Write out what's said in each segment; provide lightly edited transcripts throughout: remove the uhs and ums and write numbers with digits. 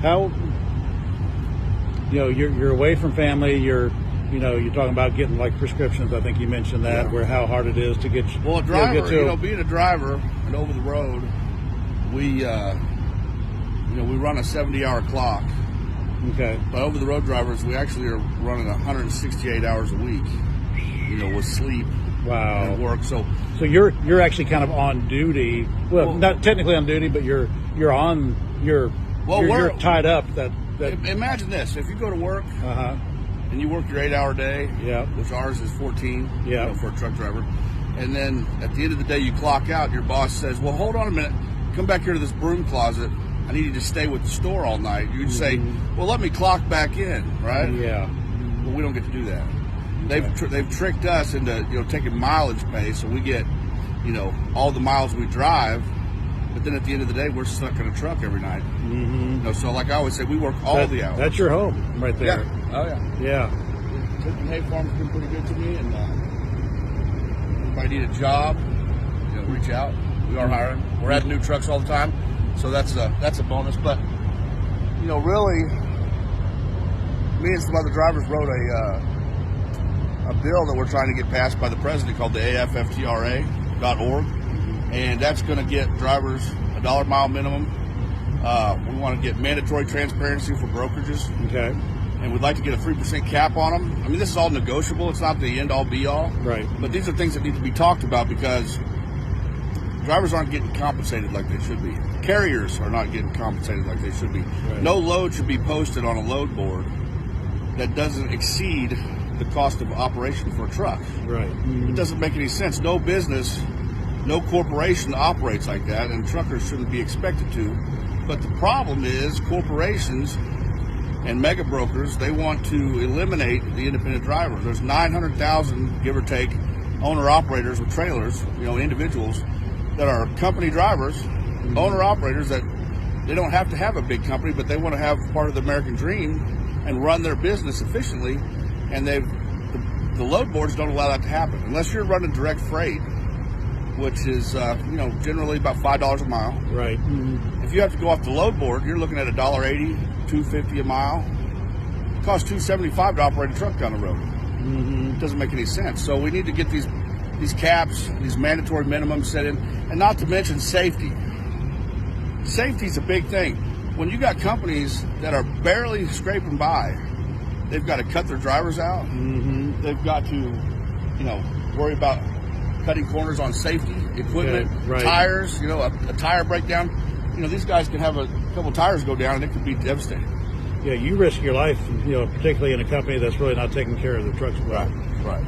How, you're away from family. You're talking about getting like prescriptions. I think you mentioned that, where how hard it is to get. Well, a driver, being a driver and over the road, we run a 70-hour clock. Okay. But over the road drivers, we actually are running 168 hours a week. With sleep. Wow. And work. So you're actually kind of on duty. Well, not technically on duty, but you're tied up. Imagine this: if you go to work and you work your 8-hour day, which ours is 14, for a truck driver, and then at the end of the day you clock out, your boss says, "Well, hold on a minute, come back here to this broom closet. I need you to stay with the store all night." You'd say, "Well, let me clock back in," right? Yeah. But we don't get to do that. They've tricked us into taking mileage pay, so we get all the miles we drive, but then at the end of the day we're stuck in a truck every night. So like I always say, we work all the hours. That's your home right there. Yeah. Oh yeah. Clifton Hay Farm's been pretty good to me, and if I need a job, reach out. We are hiring. We're adding new trucks all the time, so that's a bonus. But really, me and some other drivers wrote a bill that we're trying to get passed by the president called the AFFTRA.org, and that's going to get drivers a $1 minimum. We want to get mandatory transparency for brokerages. Okay. And we'd like to get a 3% cap on them. I mean, this is all negotiable. It's not the end-all, be-all. Right. But these are things that need to be talked about because drivers aren't getting compensated like they should be. Carriers are not getting compensated like they should be. Right. No load should be posted on a load board that doesn't exceed the cost of operation for a truck. Right. It doesn't make any sense. No business, no corporation operates like that, and truckers shouldn't be expected to. But the problem is corporations and mega brokers, they want to eliminate the independent driver. There's 900,000, give or take, owner-operators with trailers, individuals that are company drivers, owner-operators that they don't have to have a big company, but they want to have part of the American dream and run their business efficiently. And the load boards don't allow that to happen unless you're running direct freight, which is generally about $5 a mile. Right. If you have to go off the load board, you're looking at $1.80, $2.50 a mile. It costs $2.75 to operate a truck down the road. It doesn't make any sense. So we need to get these caps, these mandatory minimums set in, and not to mention safety. Safety's a big thing. When you got companies that are barely scraping by, they've got to cut their drivers out. They've got to, worry about cutting corners on safety, equipment, tires, a tire breakdown. These guys can have a couple tires go down and it could be devastating. Yeah, you risk your life, particularly in a company that's really not taking care of the trucks. Right.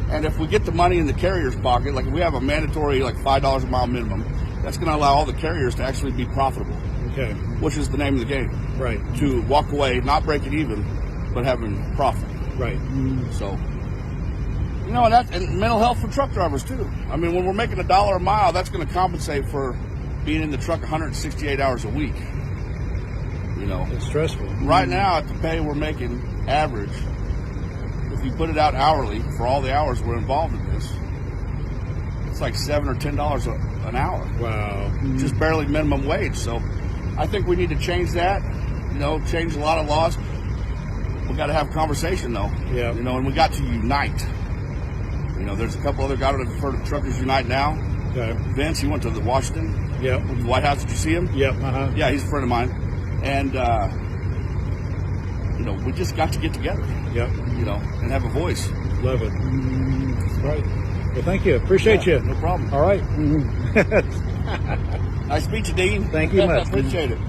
And if we get the money in the carrier's pocket, like if we have a mandatory $5 a mile minimum, that's going to allow all the carriers to actually be profitable. Okay. Which is the name of the game. Right. To walk away, not breaking even, but having profit. Right. So, and mental health for truck drivers too. I mean, when we're making $1 a mile, that's going to compensate for being in the truck 168 hours a week. It's stressful. Right now, at the pay we're making average, if you put it out hourly for all the hours we're involved in this, it's like $7 or $10 an hour. Wow. Just barely minimum wage. So I think we need to change that, change a lot of laws. We got to have a conversation though. Yeah. And we got to unite. There's a couple other guys that have heard of Truckers Unite now. Okay. Vince, he went to the Washington. Yep. The White House. Did you see him? Yep. Yeah, he's a friend of mine. And, we just got to get together. Yep. And have a voice. Love it. Right. Well, thank you. Appreciate you. No problem. All right. Nice to meet you, Dean. Thank you much. Appreciate it.